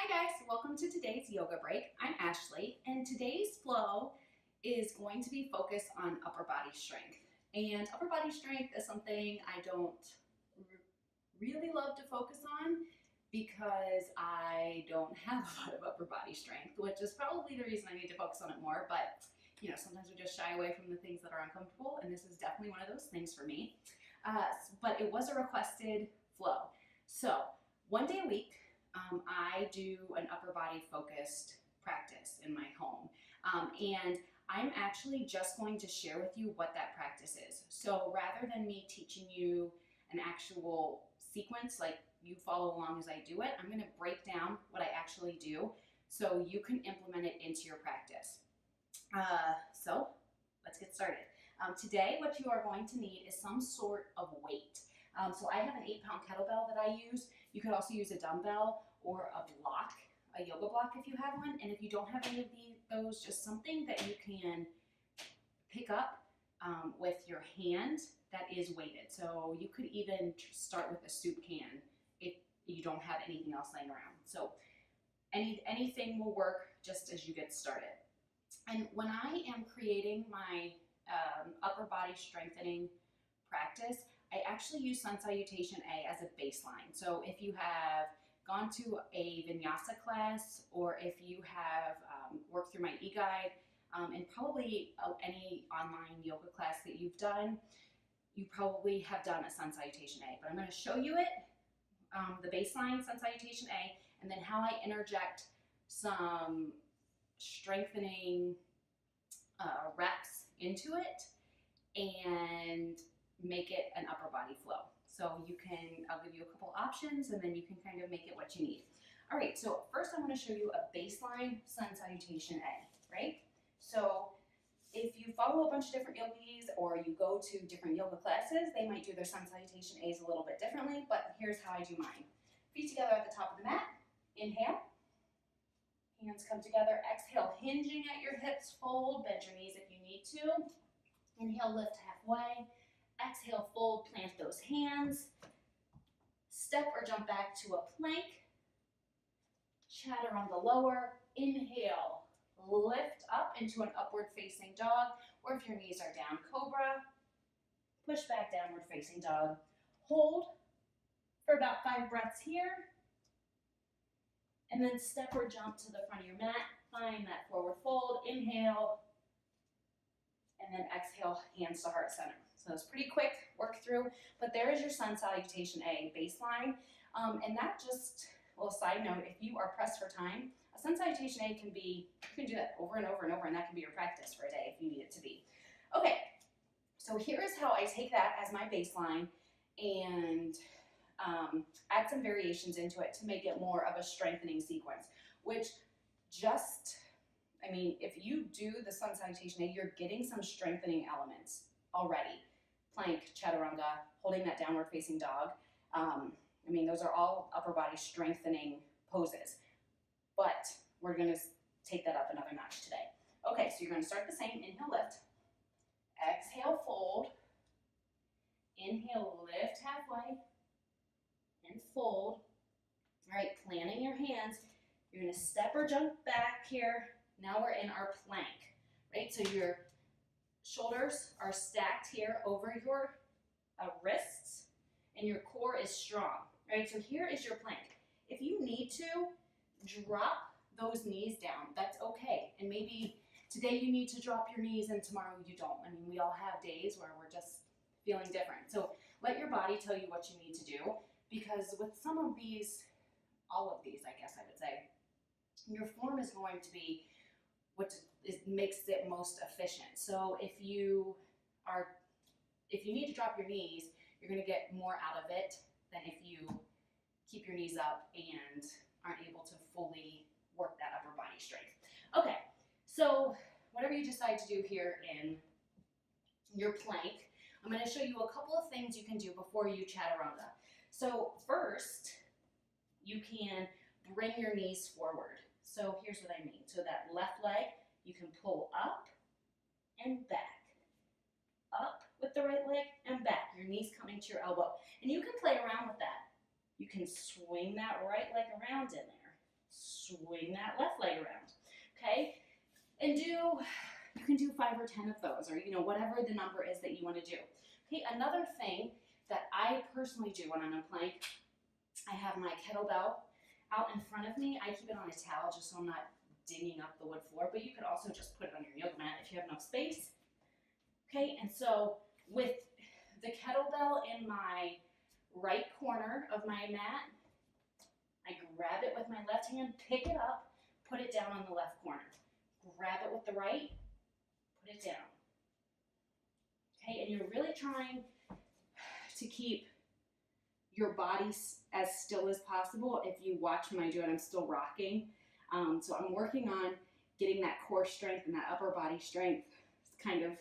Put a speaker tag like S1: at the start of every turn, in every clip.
S1: Hi guys, welcome to today's yoga break. I'm Ashley, and today's flow is going to be focused on upper body strength. And upper body strength is something I don't really love to focus on because I don't have a lot of upper body strength, which is probably the reason I need to focus on it more. But sometimes we just shy away from the things that are uncomfortable, and this is definitely one of those things for me. But it was a requested flow. So one day a week, I do an upper body focused practice in my home. And I'm actually just going to share with you what that practice is. So rather than me teaching you an actual sequence, like you follow along as I do it, I'm going to break down what I actually do so you can implement it into your practice. So let's get started. Today, what you are going to need is some sort of weight. So I have an 8-pound kettlebell that I use. You could also use a dumbbell or a block, a yoga block if you have one. And if you don't have any of those, just something that you can pick up with your hand that is weighted. So you could even start with a soup can if you don't have anything else laying around. So anything will work just as you get started. And when I am creating my upper body strengthening practice, I actually use Sun Salutation A as a baseline. So if you have gone to a vinyasa class, or if you have worked through my e-guide, and probably any online yoga class that you've done, you probably have done a Sun Salutation A. But I'm going to show you it, the baseline Sun Salutation A, and then how I interject some strengthening reps into it and make it an upper body flow. So I'll give you a couple options and then you can kind of make it what you need. All right, so first I'm going to show you a baseline Sun Salutation A, right? So if you follow a bunch of different yogis or you go to different yoga classes, they might do their Sun Salutation A's a little bit differently, but here's how I do mine. Feet together at the top of the mat, inhale. Hands come together, exhale, hinging at your hips, fold, bend your knees if you need to. Inhale, lift halfway. Exhale, fold, plant those hands. Step or jump back to a plank. Chaturanga lower. Inhale, lift up into an upward facing dog, or if your knees are down, cobra. Push back, downward facing dog. Hold for about 5 breaths here. And then step or jump to the front of your mat. Find that forward fold. Inhale. And then exhale, hands to heart center. So it's pretty quick work through, but there is your Sun Salutation A baseline. And that just, well, side note, if you are pressed for time, a Sun Salutation A you can do that over and over and over, and that can be your practice for a day if you need it to be. Okay, so here is how I take that as my baseline and add some variations into it to make it more of a strengthening sequence, which if you do the Sun Salutation A, you're getting some strengthening elements already. Plank, chaturanga, holding that downward facing dog. Those are all upper body strengthening poses, but we're gonna take that up another notch today. Okay, so you're gonna start the same, inhale, lift. Exhale, fold. Inhale, lift halfway. And fold. All right, planting your hands. You're gonna step or jump back here. Now we're in our plank, right? So your shoulders are stacked here over your wrists and your core is strong, right? So here is your plank. If you need to, drop those knees down. That's okay. And maybe today you need to drop your knees and tomorrow you don't. We all have days where we're just feeling different. So let your body tell you what you need to do, because with some of these, all of these, I guess I would say, your form is going to be what makes it most efficient. So if you need to drop your knees, you're going to get more out of it than if you keep your knees up and aren't able to fully work that upper body strength. Okay, so whatever you decide to do here in your plank, I'm going to show you a couple of things you can do before you chaturanga. So first, you can bring your knees forward. So here's what I mean. So that left leg, you can pull up and back. Up with the right leg and back. Your knees coming to your elbow. And you can play around with that. You can swing that right leg around in there. swing that left leg around, okay? And you can do 5 or 10 of those, or whatever the number is that you want to do. Okay, another thing that I personally do when I'm in plank, I have my kettlebell out in front of me. I keep it on a towel just so I'm not dinging up the wood floor, but you could also just put it on your yoga mat if you have enough space. Okay, and so with the kettlebell in my right corner of my mat, I grab it with my left hand, pick it up, put it down on the left corner. Grab it with the right, put it down. Okay, and you're really trying to keep your body as still as possible. If you watch when I do it, I'm still rocking. So I'm working on getting that core strength and that upper body strength. It's kind of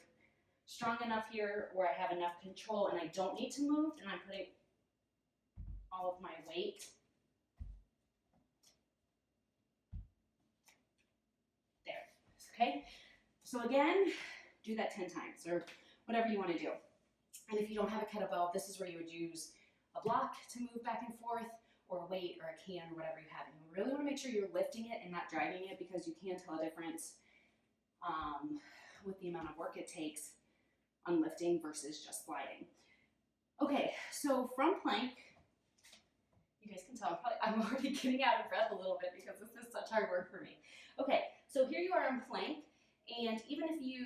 S1: strong enough here where I have enough control and I don't need to move, and I'm putting all of my weight there. Okay, so again, do that 10 times or whatever you want to do. And if you don't have a kettlebell, this is where you would use a block to move back and forth, or a weight or a can or whatever you have. And you really want to make sure you're lifting it and not driving it, because you can tell a difference with the amount of work it takes on lifting versus just sliding. Okay, so from plank, you guys can tell I'm already getting out of breath a little bit because this is such hard work for me. Okay, so here you are in plank, and even if you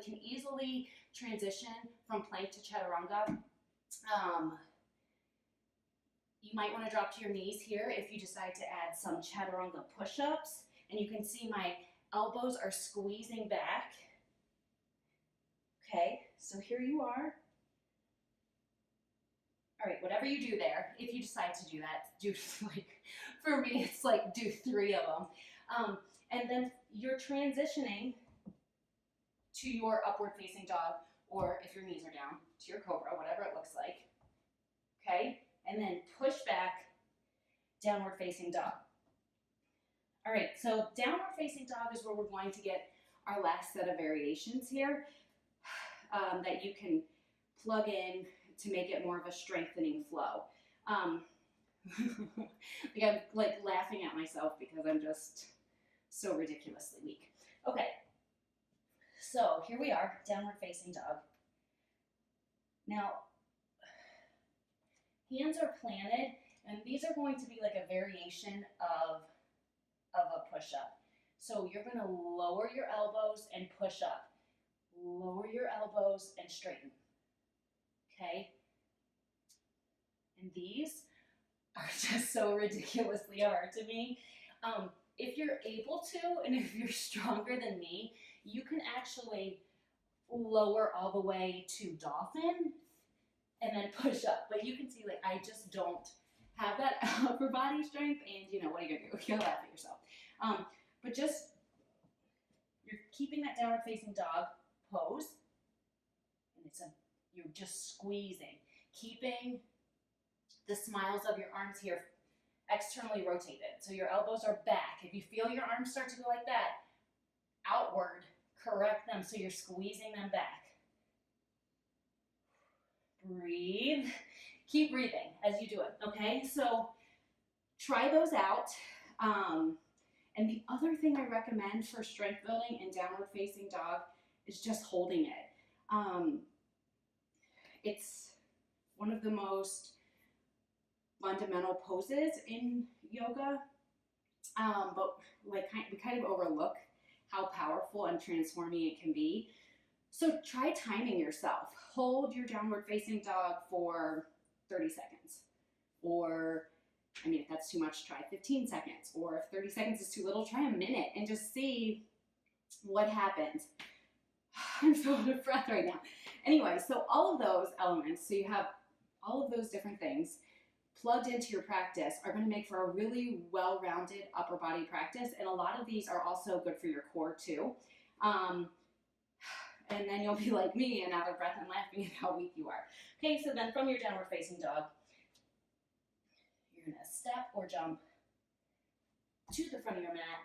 S1: can easily transition from plank to chaturanga, you might want to drop to your knees here if you decide to add some chaturanga push-ups. And you can see my elbows are squeezing back. Okay, so here you are. All right, whatever you do there, if you decide to do that, do for me, it's do 3 of them. And then you're transitioning to your upward facing dog, or if your knees are down, to your cobra, whatever it looks like. Okay, and then push back, downward facing dog. All right, so downward facing dog is where we're going to get our last set of variations here that you can plug in to make it more of a strengthening flow. I'm laughing at myself because I'm just so ridiculously weak. Okay, so here we are, downward facing dog. Now, hands are planted, and these are going to be like a variation of a push-up. So you're going to lower your elbows and push up. Lower your elbows and straighten. Okay? And these are just so ridiculously hard to me. If you're able to, and if you're stronger than me, you can actually lower all the way to dolphin and then push up. But you can see, I just don't have that upper body strength, and what are you gonna do? You'll laugh at yourself. But just, you're keeping that downward facing dog pose, and you're just squeezing, keeping the smiles of your arms here externally rotated. So your elbows are back. If you feel your arms start to go like that, outward, correct them so you're squeezing them back. Breathe. Keep breathing as you do it, okay? So try those out. And the other thing I recommend for strength building and downward facing dog is just holding it. It's one of the most fundamental poses in yoga, but we kind of overlook how powerful and transforming it can be. So try timing yourself. Hold your downward facing dog for 30 seconds. Or, if that's too much, try 15 seconds. Or if 30 seconds is too little, try a minute and just see what happens. I'm so out of breath right now. Anyway, so all of those elements, so you have all of those different things plugged into your practice, are going to make for a really well-rounded upper body practice. And a lot of these are also good for your core too. And then you'll be like me and out of breath and laughing at how weak you are. Okay, so then from your downward facing dog, you're going to step or jump to the front of your mat.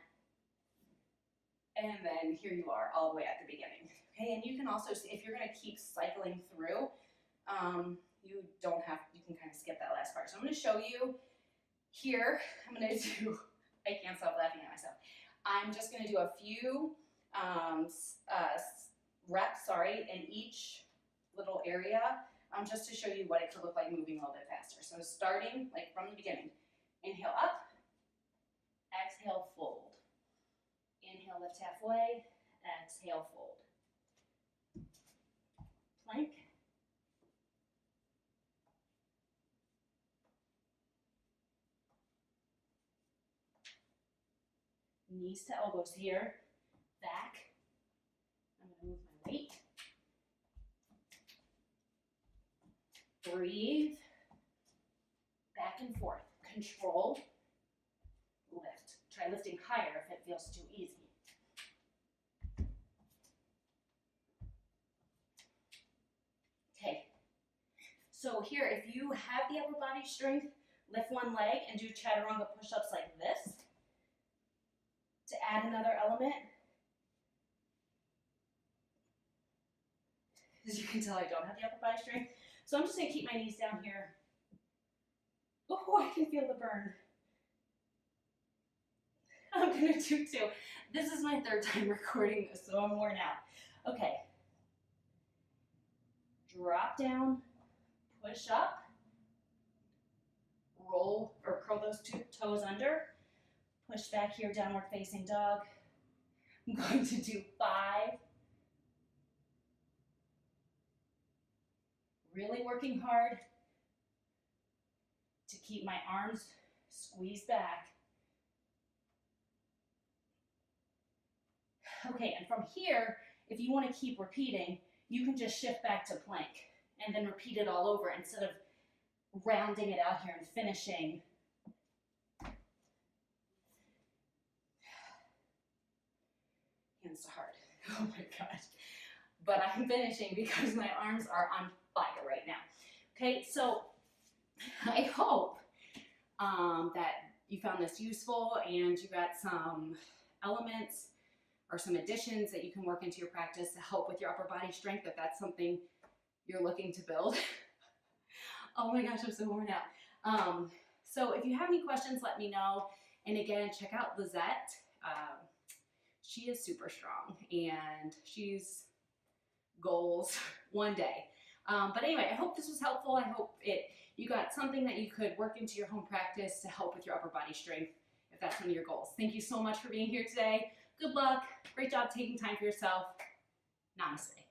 S1: And then here you are all the way at the beginning. Okay, and you can also see, if you're going to keep cycling through, you can kind of skip that last part. So I'm going to show you here, I'm going to do I can't stop laughing at myself. I'm just going to do a few reps, in each little area, just to show you what it could look like moving a little bit faster. So starting like from the beginning, inhale up, exhale, fold. Inhale, lift halfway, exhale, fold. Plank. Knees to elbows here, back. I'm going to move my weight. Breathe. Back and forth. Control. Lift. Try lifting higher if it feels too easy. Okay. So here, if you have the upper body strength, lift one leg and do chaturanga push-ups like this. To add another element. As you can tell, I don't have the upper body strength. So I'm just going to keep my knees down here. Oh, I can feel the burn. I'm going to do two. This is my third time recording this, so I'm worn out. Okay. Drop down, push up, roll or curl those two toes under. Push back here, downward facing dog. I'm going to do 5. Really working hard to keep my arms squeezed back. Okay, and from here, if you want to keep repeating, you can just shift back to plank and then repeat it all over instead of rounding it out here and finishing. Hands to heart. Oh my gosh. But I'm finishing because my arms are on fire right now. Okay, so I hope that you found this useful and you got some elements or some additions that you can work into your practice to help with your upper body strength if that's something you're looking to build. Oh my gosh, I'm so worn out. So if you have any questions, let me know. And again, check out Lizette. She is super strong and she's goals one day. But anyway, I hope this was helpful. I hope you got something that you could work into your home practice to help with your upper body strength if that's one of your goals. Thank you so much for being here today. Good luck. Great job taking time for yourself. Namaste.